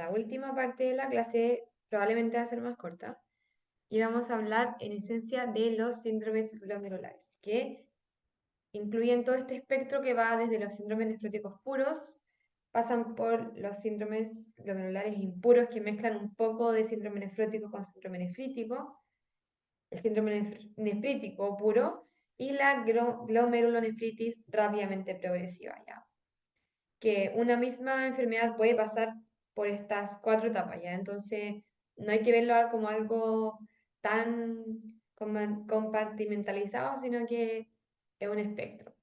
la última parte de la clase probablemente va a ser más corta y vamos a hablar en esencia de los síndromes glomerulares, que incluyen todo este espectro que va desde los síndromes nefróticos puros, pasan por los síndromes glomerulares impuros que mezclan un poco de síndrome nefrótico con síndrome nefrítico, el síndrome nefrítico puro y la glomerulonefritis rápidamente progresiva, ¿ya? Que una misma enfermedad puede pasar por estas cuatro etapas, ¿ya? Entonces, no hay que verlo como algo tan compartimentalizado, sino que es un espectro,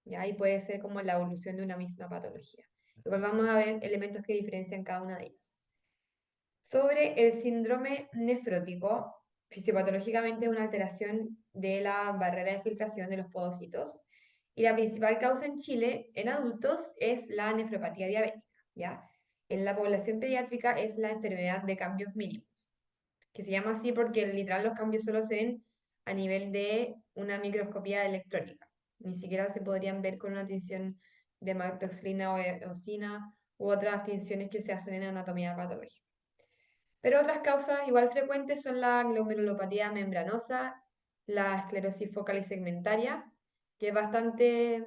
¿ya? Y puede ser como la evolución de una misma patología. Igual vamos a ver elementos que diferencian cada una de ellas. Sobre el síndrome nefrótico, fisiopatológicamente es una alteración de la barrera de filtración de los podocitos y la principal causa en Chile en adultos es la nefropatía diabética, ¿ya? En la población pediátrica es la enfermedad de cambios mínimos, que se llama así porque literal los cambios solo se ven a nivel de una microscopía electrónica. Ni siquiera se podrían ver con una tinción de maltoxilina o eosina u otras tinciones que se hacen en anatomía patológica. Pero otras causas igual frecuentes son la glomerulopatía membranosa, la esclerosis focal y segmentaria, que es bastante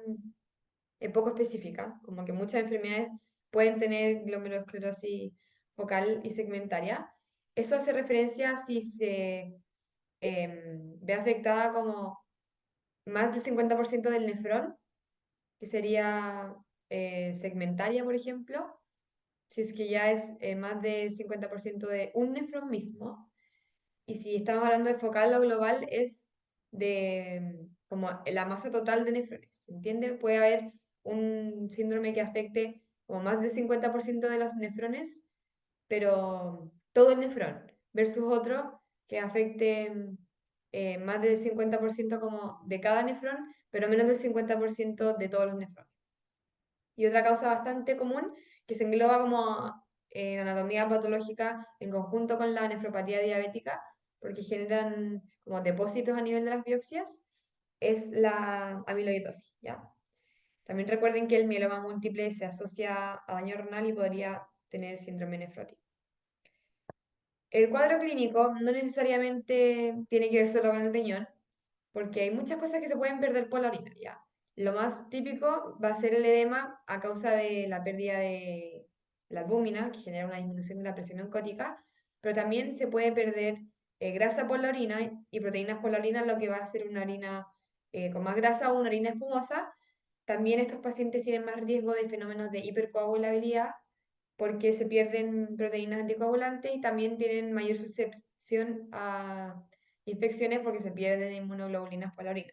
poco específica, como que muchas enfermedades pueden tener glomerulosclerosis focal y segmentaria. Eso hace referencia si se ve afectada como más del 50% del nefrón, que sería segmentaria, por ejemplo, si es que ya es más del 50% de un nefrón mismo. Y si estamos hablando de focal o global, es de como la masa total de nefrones. ¿Se entiende? Puede haber un síndrome que afecte como más del 50% de los nefrones, pero todo el nefrón, versus otro que afecte más del 50% como de cada nefrón, pero menos del 50% de todos los nefrones. Y otra causa bastante común que se engloba como en anatomía patológica en conjunto con la nefropatía diabética, porque generan como depósitos a nivel de las biopsias, es la amiloidosis, ¿ya? También recuerden que el mieloma múltiple se asocia a daño renal y podría tener síndrome nefrótico. El cuadro clínico no necesariamente tiene que ver solo con el riñón, porque hay muchas cosas que se pueden perder por la orina, ¿ya? Lo más típico va a ser el edema a causa de la pérdida de la albúmina, que genera una disminución de la presión oncótica, pero también se puede perder grasa por la orina y proteínas por la orina, lo que va a ser una orina con más grasa o una orina espumosa. También estos pacientes tienen más riesgo de fenómenos de hipercoagulabilidad porque se pierden proteínas anticoagulantes y también tienen mayor suscepción a infecciones porque se pierden inmunoglobulinas por la orina.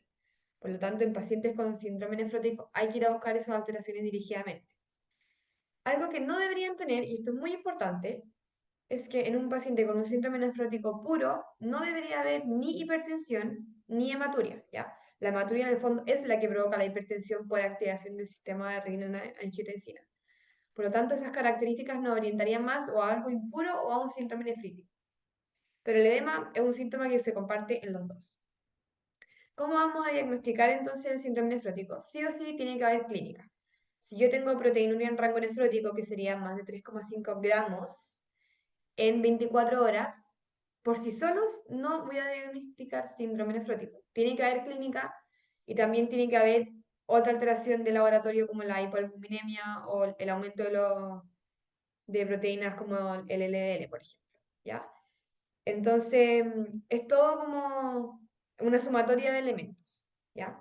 Por lo tanto, en pacientes con síndrome nefrótico hay que ir a buscar esas alteraciones dirigidamente. Algo que no deberían tener, y esto es muy importante, es que en un paciente con un síndrome nefrótico puro no debería haber ni hipertensión ni hematuria, ¿ya? La hematuria en el fondo es la que provoca la hipertensión por activación del sistema de renina-angiotensina. Por lo tanto, esas características nos orientarían más o a algo impuro o a un síndrome nefrítico. Pero el edema es un síntoma que se comparte en los dos. ¿Cómo vamos a diagnosticar entonces el síndrome nefrótico? Sí o sí tiene que haber clínica. Si yo tengo proteinuria en rango nefrótico, que sería más de 3,5 gramos en 24 horas, por sí solos no voy a diagnosticar síndrome nefrótico. Tiene que haber clínica y también tiene que haber otra alteración de laboratorio como la hipoalbuminemia o el aumento de proteínas como el LDL, por ejemplo, ¿ya? Entonces, es todo como una sumatoria de elementos, ¿ya?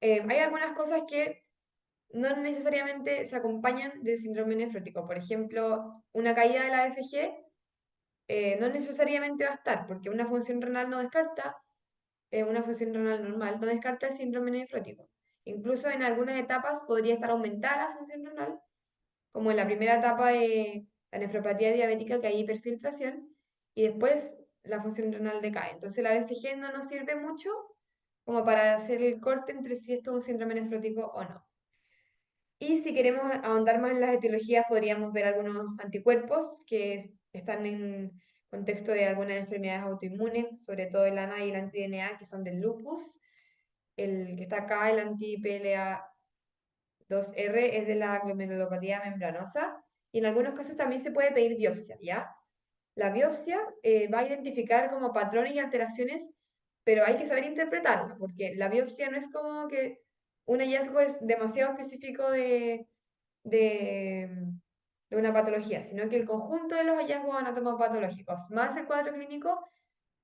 Hay algunas cosas que no necesariamente se acompañan del síndrome nefrótico. Por ejemplo, una caída de la FG no necesariamente va a estar, porque una función renal no descarta, una función renal normal no descarta el síndrome nefrótico. Incluso en algunas etapas podría estar aumentada la función renal, como en la primera etapa de la nefropatía diabética, que hay hiperfiltración, y después la función renal decae. Entonces la BFG no nos sirve mucho como para hacer el corte entre si esto es un síndrome nefrótico o no. Y si queremos ahondar más en las etiologías, podríamos ver algunos anticuerpos que están en contexto de algunas enfermedades autoinmunes, sobre todo el ANA y el anti-DNA, que son del lupus. El que está acá, el anti-PLA2R, es de la glomerulopatía membranosa y en algunos casos también se puede pedir biopsia, ¿ya? La biopsia va a identificar como patrones y alteraciones, pero hay que saber interpretarla, porque la biopsia no es como que un hallazgo es demasiado específico de, de una patología, sino que el conjunto de los hallazgos anatomopatológicos más el cuadro clínico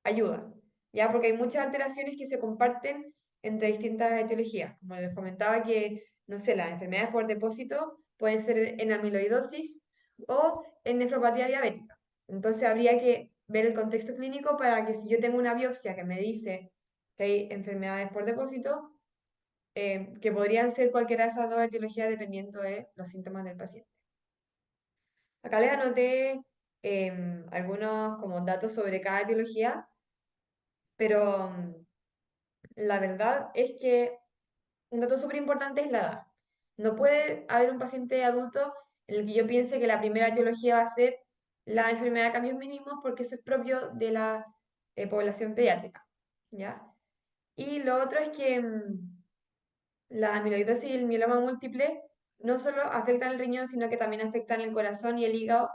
ayuda, ¿ya? Porque hay muchas alteraciones que se comparten entre distintas etiologías. Como les comentaba que, no sé, las enfermedades por depósito pueden ser en amiloidosis o en nefropatía diabética. Entonces habría que ver el contexto clínico para que si yo tengo una biopsia que me dice que hay enfermedades por depósito, que podrían ser cualquiera de esas dos etiologías dependiendo de los síntomas del paciente. Acá les anoté algunos como datos sobre cada etiología, pero la verdad es que un dato súper importante es la edad. No puede haber un paciente adulto en el que yo piense que la primera etiología va a ser la enfermedad de cambios mínimos porque eso es propio de la población pediátrica, ¿ya? Y lo otro es que la amiloidosis y el mieloma múltiple no solo afectan el riñón, sino que también afectan el corazón y el hígado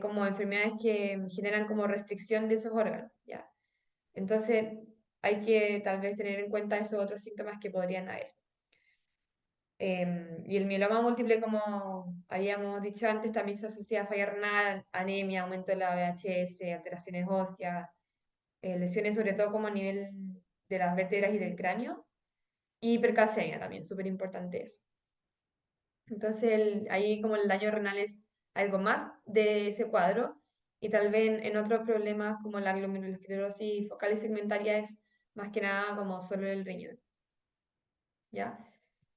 como enfermedades que generan como restricción de esos órganos, ¿ya? Entonces hay que tal vez tener en cuenta esos otros síntomas que podrían haber. Y el mieloma múltiple, como habíamos dicho antes, también se asocia a falla renal, anemia, aumento de la VHS, alteraciones óseas, lesiones sobre todo como a nivel de las vértebras y del cráneo, y hipercalcemia también, súper importante eso. Entonces ahí como el daño renal es algo más de ese cuadro, y tal vez en otros problemas como la glomerulosclerosis focal y segmentaria es más que nada como solo el riñón, ¿ya?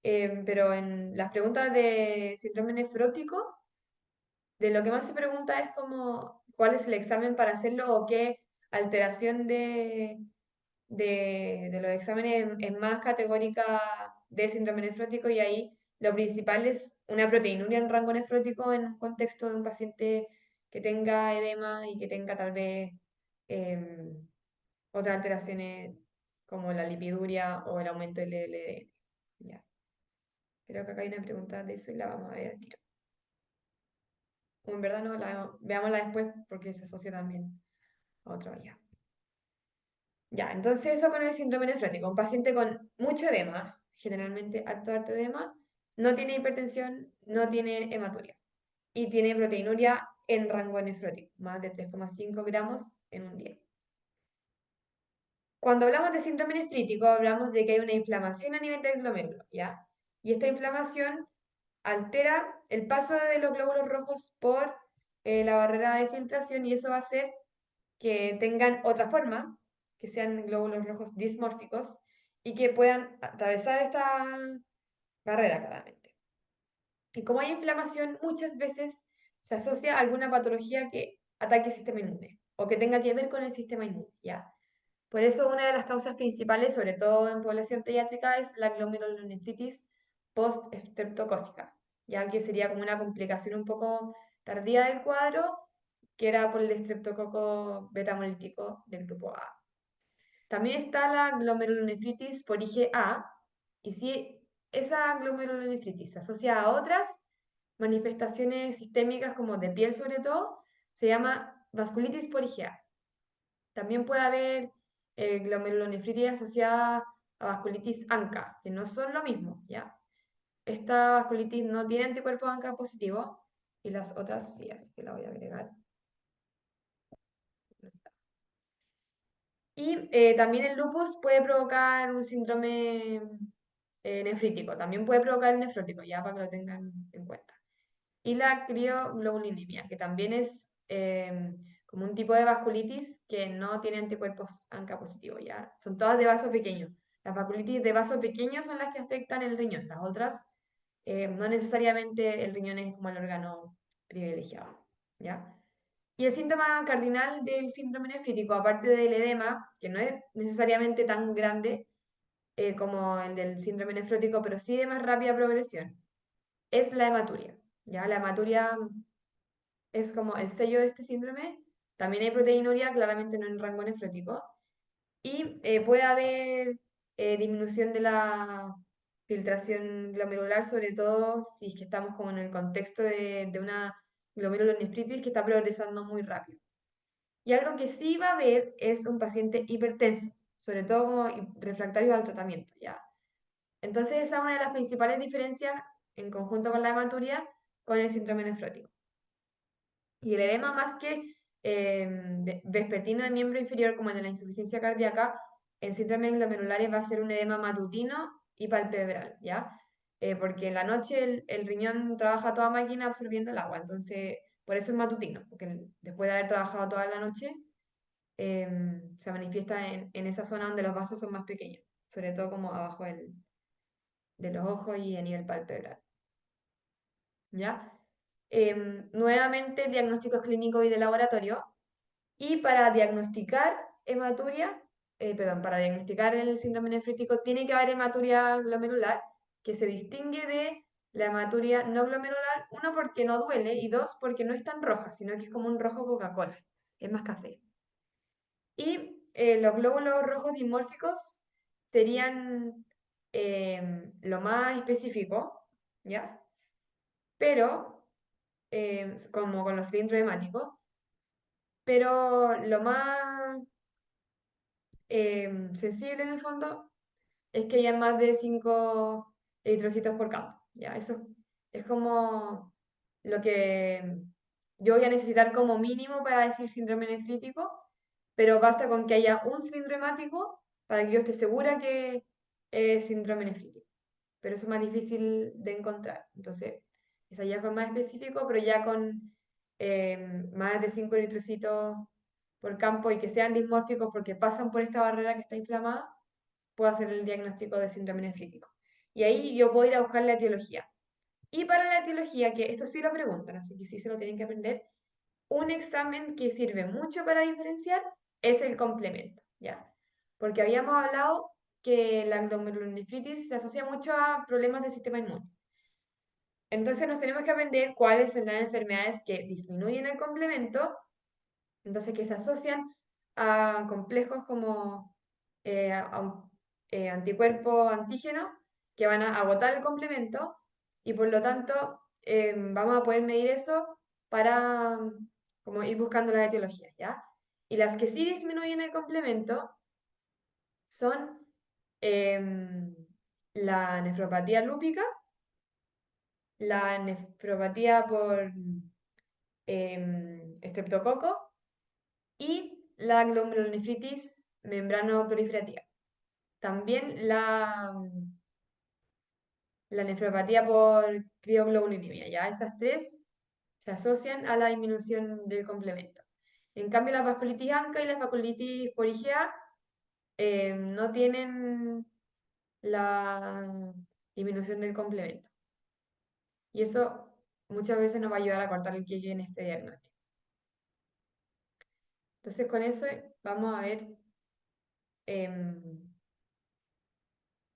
Pero en las preguntas de síndrome nefrótico, de lo que más se pregunta es como cuál es el examen para hacerlo o qué alteración de los exámenes es más categórica de síndrome nefrótico, y ahí lo principal es una proteinuria en rango nefrótico en un contexto de un paciente que tenga edema y que tenga tal vez otras alteraciones como la lipiduria o el aumento del LDL. Ya. Creo que acá hay una pregunta de eso y la vamos a ver al tiro. O en verdad no, veámosla después porque se asocia también a otro ya. Ya, entonces eso con el síndrome nefrótico. Un paciente con mucho edema, generalmente harto edema, no tiene hipertensión, no tiene hematuria y tiene proteinuria en rango nefrótico, más de 3,5 gramos en un día. Cuando hablamos de síndrome nefrítico, hablamos de que hay una inflamación a nivel del glomérulo, ¿ya? Y esta inflamación altera el paso de los glóbulos rojos por la barrera de filtración, y eso va a hacer que tengan otra forma, que sean glóbulos rojos dismórficos y que puedan atravesar esta barrera claramente. Y como hay inflamación, muchas veces se asocia a alguna patología que ataque el sistema inmune o que tenga que ver con el sistema inmune, ¿ya? Por eso una de las causas principales, sobre todo en población pediátrica, es la glomerulonefritis post-estreptocócica, ya que sería como una complicación un poco tardía del cuadro, que era por el estreptococo betamolítico del grupo A. También está la glomerulonefritis por IgA, y si esa glomerulonefritis se asocia a otras manifestaciones sistémicas como de piel sobre todo, se llama vasculitis por IgA. También puede haber glomerulonefritis asociada a vasculitis ANCA, que no son lo mismo, ¿ya? Esta vasculitis no tiene anticuerpos ANCA positivos y las otras sí, así que la voy a agregar. Y también el lupus puede provocar un síndrome nefrítico, también puede provocar el nefrótico, ya para que lo tengan en cuenta. Y la crioglobulinemia, que también es como un tipo de vasculitis que no tiene anticuerpos ANCA positivos, ¿ya? Son todas de vaso pequeño. Las vasculitis de vaso pequeño son las que afectan el riñón, las otras no necesariamente el riñón es como el órgano privilegiado, ¿ya? Y el síntoma cardinal del síndrome nefrítico, aparte del edema, que no es necesariamente tan grande como el del síndrome nefrótico, pero sí de más rápida progresión, es la hematuria. ¿Ya? La hematuria es como el sello de este síndrome. También hay proteinuria, claramente no en rango nefrótico. Y puede haber disminución de la filtración glomerular, sobre todo si es que estamos como en el contexto de una glomerulonefritis que está progresando muy rápido. Y algo que sí va a haber es un paciente hipertenso, sobre todo como refractario al tratamiento, ¿ya? Entonces esa es una de las principales diferencias en conjunto con la hematuria con el síndrome nefrótico. Y el edema más que vespertino de miembro inferior, como el de la insuficiencia cardíaca, en síndromes glomerulares va a ser un edema matutino y palpebral, ¿ya? Porque en la noche el riñón trabaja a toda máquina absorbiendo el agua, entonces por eso es matutino, porque después de haber trabajado toda la noche, se manifiesta en esa zona donde los vasos son más pequeños, sobre todo como abajo de los ojos y a nivel palpebral, ¿ya? Nuevamente, diagnósticos clínicos y de laboratorio. Y para diagnosticar hematuria, perdón, para diagnosticar el síndrome nefrítico tiene que haber hematuria glomerular que se distingue de la hematuria no glomerular, uno porque no duele y dos porque no es tan roja, sino que es como un rojo Coca-Cola, es más café. Y los glóbulos rojos dimórficos serían lo más específico, ¿ya? Pero, como con los cilindros hemáticos, pero lo más sensible en el fondo es que haya más de 5 eritrocitos por campo. ¿Ya? Eso es como lo que yo voy a necesitar como mínimo para decir síndrome nefrítico, pero basta con que haya un cilindro hemático para que yo esté segura que es síndrome nefrítico. Pero eso es más difícil de encontrar. Entonces, es hallazgo más específico, pero ya con más de 5 eritrocitos por campo y que sean dismórficos porque pasan por esta barrera que está inflamada, puedo hacer el diagnóstico de síndrome nefrítico. Y ahí yo puedo ir a buscar la etiología. Y para la etiología, que esto sí lo preguntan, así que sí se lo tienen que aprender, un examen que sirve mucho para diferenciar es el complemento, ¿ya? Porque habíamos hablado que la glomerulonefritis se asocia mucho a problemas del sistema inmune. Entonces nos tenemos que aprender cuáles son las enfermedades que disminuyen el complemento, entonces que se asocian a complejos como anticuerpo antígeno que van a agotar el complemento y por lo tanto vamos a poder medir eso para como ir buscando las etiologías, ¿ya? Y las que sí disminuyen el complemento son la nefropatía lúpica, la nefropatía por estreptococo y la glomerulonefritis membranoproliferativa. También la nefropatía por crioglobulinemia, ya esas tres se asocian a la disminución del complemento. En cambio, la vasculitis ANCA y la vasculitis por IgA no tienen la disminución del complemento. Y eso muchas veces nos va a ayudar a cortar el quieque en este diagnóstico. Entonces, con eso vamos a ver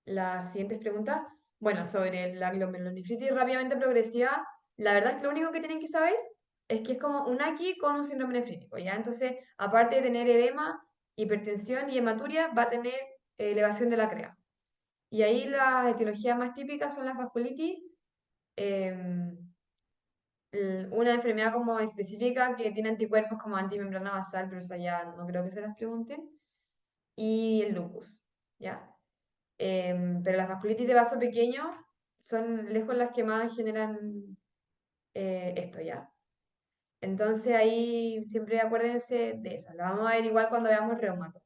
las siguientes preguntas. Bueno, sobre la glomerulonefritis rápidamente progresiva, la verdad es que lo único que tienen que saber es que es como un aquí con un síndrome nefrítico, ¿ya? Entonces, aparte de tener edema, hipertensión y hematuria, va a tener elevación de la CREA. Y ahí las etiologías más típicas son las vasculitis, em, una enfermedad como específica que tiene anticuerpos como antimembrana basal, pero eso ya no creo que se las pregunten, y el lupus, ¿ya? Pero las vasculitis de vaso pequeño son lejos las que más generan esto, ¿ya? Entonces ahí siempre acuérdense de esas. La vamos a ver igual cuando veamos reumato.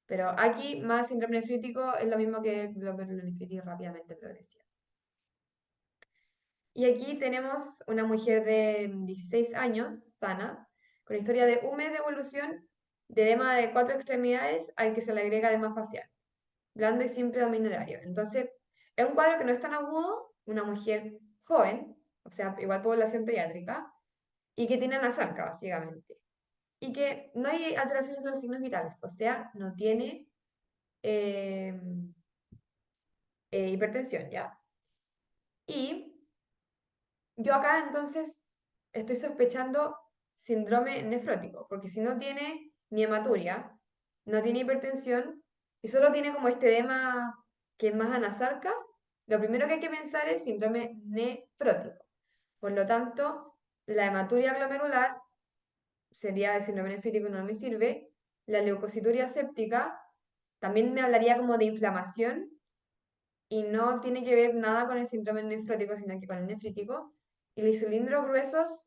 Pero aquí más síndrome nefrítico es lo mismo que glomerulonefritis rápidamente progresiva. Y aquí tenemos una mujer de 16 años, sana, con historia de un mes de evolución de edema de 4 extremidades al que se le agrega edema facial, blando y sin predominio horario. Entonces, es un cuadro que no es tan agudo, una mujer joven, o sea, igual población pediátrica, y que tiene Nasarca, básicamente. Y que no hay alteraciones de los signos vitales, o sea, no tiene eh, hipertensión, ¿ya? Y yo acá entonces estoy sospechando síndrome nefrótico, porque si no tiene ni hematuria, no tiene hipertensión y solo tiene como este edema que es más anasarca, lo primero que hay que pensar es síndrome nefrótico. Por lo tanto, La hematuria glomerular sería de síndrome nefrítico, no me sirve. La leucocituria séptica también me hablaría como de inflamación y no tiene que ver nada con el síndrome nefrótico, sino que con el nefrítico. Y los cilindros gruesos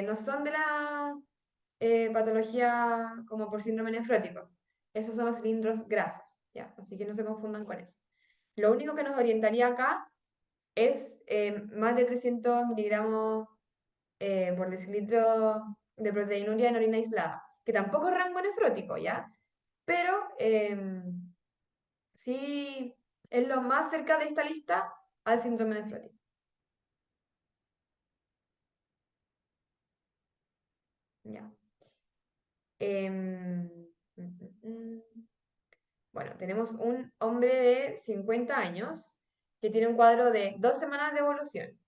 no son de la patología como por síndrome nefrótico. Esos son los cilindros grasos, ¿ya? Así que no se confundan con eso. Lo único que nos orientaría acá es más de 300 miligramos por decilitro de proteinuria en orina aislada, que tampoco es rango nefrótico, ¿ya? Pero sí es lo más cerca de esta lista al síndrome nefrótico. Ya. Em, mm, mm, mm. Bueno, tenemos un hombre de 50 años que tiene un cuadro de 2 semanas de evolución,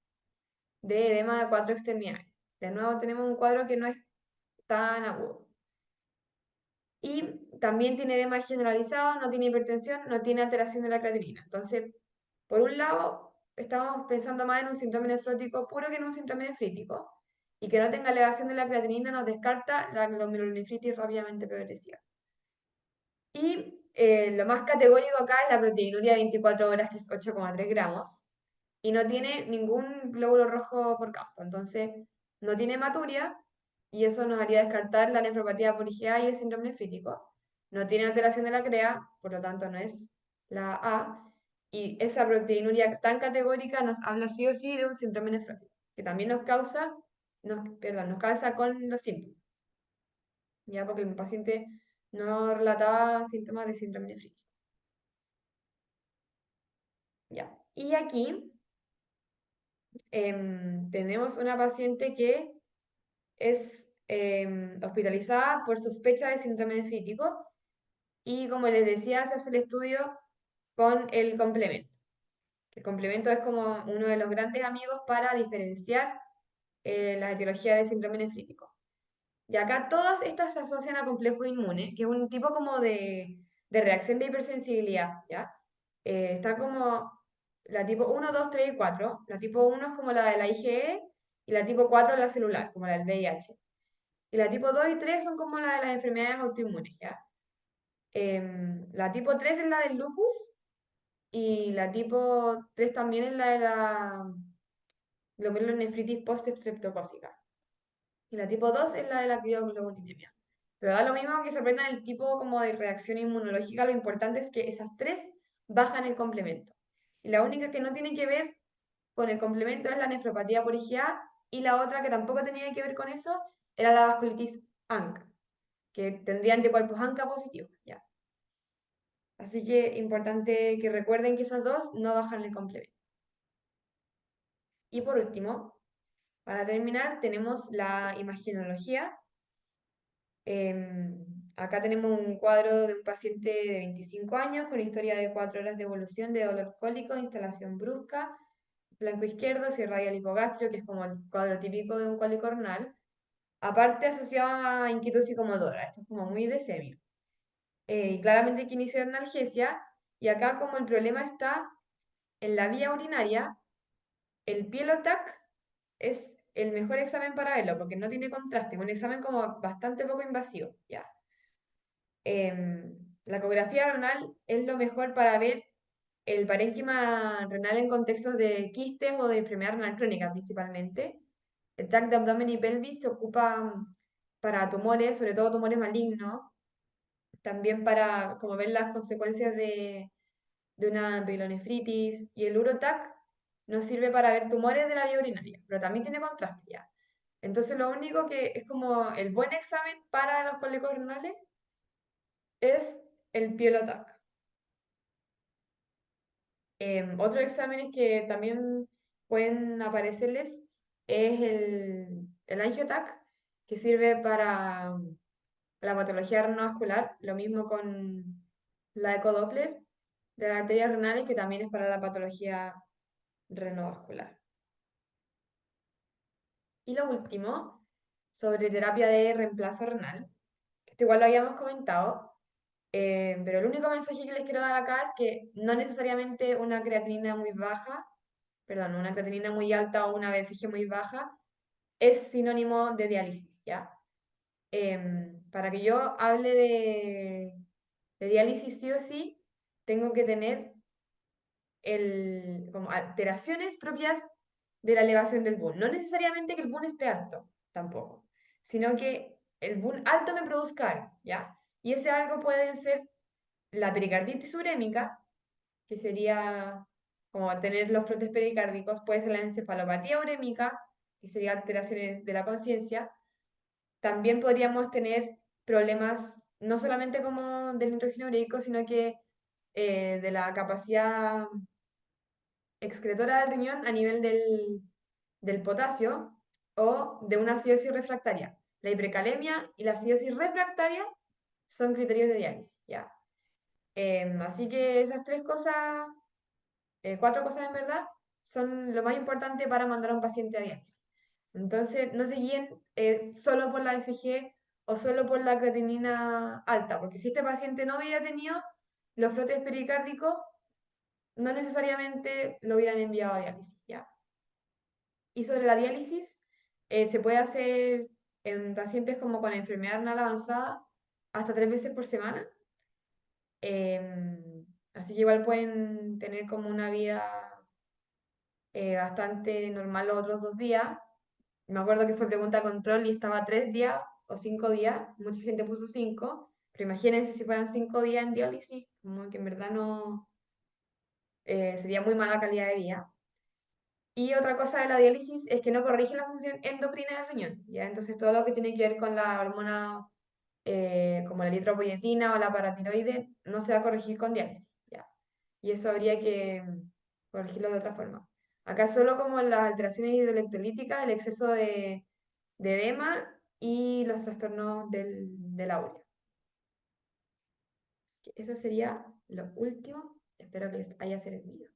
de edema de 4 extremidades. De nuevo tenemos un cuadro que no es tan agudo. Y también tiene edema generalizado, no tiene hipertensión, no tiene alteración de la creatinina. Entonces, por un lado, estamos pensando más en un síndrome nefrótico puro que en un síndrome nefrítico, y que no tenga elevación de la creatinina nos descarta la glomerulonefritis rápidamente progresiva. Y lo más categórico acá es la proteinuria de 24 horas, que es 8,3 gramos, y no tiene ningún glóbulo rojo por campo. Entonces, no tiene hematuria, y eso nos haría descartar la nefropatía por IgA y el síndrome nefrítico. No tiene alteración de la CREA, por lo tanto no es la A, y esa proteinuria tan categórica nos habla sí o sí de un síndrome nefrótico, que también nos causa con los síntomas, ya porque el paciente no relataba síntomas de síndrome nefrítico. Ya. Y aquí tenemos una paciente que es hospitalizada por sospecha de síndrome nefrítico y, como les decía, se hace el estudio con el complemento. El complemento es como uno de los grandes amigos para diferenciar la etiología de síndrome nefrítico. Y acá todas estas se asocian a complejo inmune, que es un tipo como de reacción de hipersensibilidad, ¿ya? Está como la tipo 1, 2, 3 y 4. La tipo 1 es como la de la IgE y la tipo 4 es la celular, como la del VIH. Y la tipo 2 y 3 son como la de las enfermedades autoinmunes, ¿ya? La tipo 3 es la del lupus y la tipo 3 también es la de la glomerulonefritis post-streptocócica. Y la tipo 2 es la de la crioglobulinemia. Pero da lo mismo que se aprendan el tipo como de reacción inmunológica, lo importante es que esas tres bajan el complemento. Y la única que no tiene que ver con el complemento es la nefropatía por IgA, y la otra que tampoco tenía que ver con eso era la vasculitis ANCA, que tendría anticuerpos ANCA positivos, ya. Así que importante que recuerden que esas dos no bajan el complemento. Y por último, para terminar, tenemos la imagenología. Acá tenemos un cuadro de un paciente de 25 años con historia de 4 horas de evolución de dolor cólico, instalación brusca, flanco izquierdo, se irradia el hipogástrico, que es como el cuadro típico de un cólico renal, aparte asociado a inquietud psicomotora. Esto es como muy de semio. Y claramente hay que iniciar analgesia, y acá como el problema está en la vía urinaria, el Pielo-TAC es el mejor examen para verlo, porque no tiene contraste, es un examen como bastante poco invasivo, ¿ya? La ecografía renal es lo mejor para ver el parénquima renal en contextos de quistes o de enfermedad renal crónica principalmente. El TAC de abdomen y pelvis se ocupa para tumores, sobre todo tumores malignos, también para como ver las consecuencias de una pielonefritis, y el urotac nos sirve para ver tumores de la vía urinaria, pero también tiene contraste ya. Entonces lo único que es como el buen examen para los cólicos renales es el Pielo-TAC. Otros exámenes que también pueden aparecerles es el angiotac, que sirve para la patología renovascular, lo mismo con la ecodoppler de las arterias renales, que también es para la patología renovascular. Y lo último, sobre terapia de reemplazo renal, que esto igual lo habíamos comentado, pero el único mensaje que les quiero dar acá es que no necesariamente una creatinina muy baja, perdón, una creatinina muy alta o una BFG muy baja es sinónimo de diálisis, ¿ya? Para que yo hable de diálisis sí o sí, tengo que tener como alteraciones propias de la elevación del BUN. No necesariamente que el BUN esté alto, tampoco, sino que el BUN alto me produzca algo, ¿ya? Y ese algo puede ser la pericarditis urémica, que sería como tener los brotes pericárdicos, puede ser la encefalopatía urémica, que sería alteraciones de la conciencia. También podríamos tener problemas no solamente como del nitrógeno ureico, sino que de la capacidad excretora del riñón a nivel del potasio o de una acidosis refractaria. La hipercalemia y la acidosis refractaria son criterios de diálisis, ¿ya? Así que esas tres cosas, cuatro cosas en verdad, son lo más importante para mandar a un paciente a diálisis. Entonces, no se guíen solo por la FG o solo por la creatinina alta, porque si este paciente no hubiera tenido los frotes pericárdicos, no necesariamente lo hubieran enviado a diálisis, ¿ya? Y sobre la diálisis, se puede hacer en pacientes como con enfermedad renal avanzada hasta 3 veces por semana. Así que igual pueden tener como una vida bastante normal los otros 2 días. Me acuerdo que fue pregunta control y estaba 3 días o 5 días. Mucha gente puso 5, pero imagínense si fueran 5 días en diálisis, como que en verdad no sería muy mala calidad de vida. Y otra cosa de la diálisis es que no corrige la función endocrina del riñón, ¿ya? Entonces todo lo que tiene que ver con la hormona como la eritropoyetina o la paratiroide no se va a corregir con diálisis, ¿ya? Y eso habría que corregirlo de otra forma. Acá solo como las alteraciones hidroelectrolíticas, el exceso de edema y los trastornos del áureo. Eso sería lo último. Espero que les haya servido.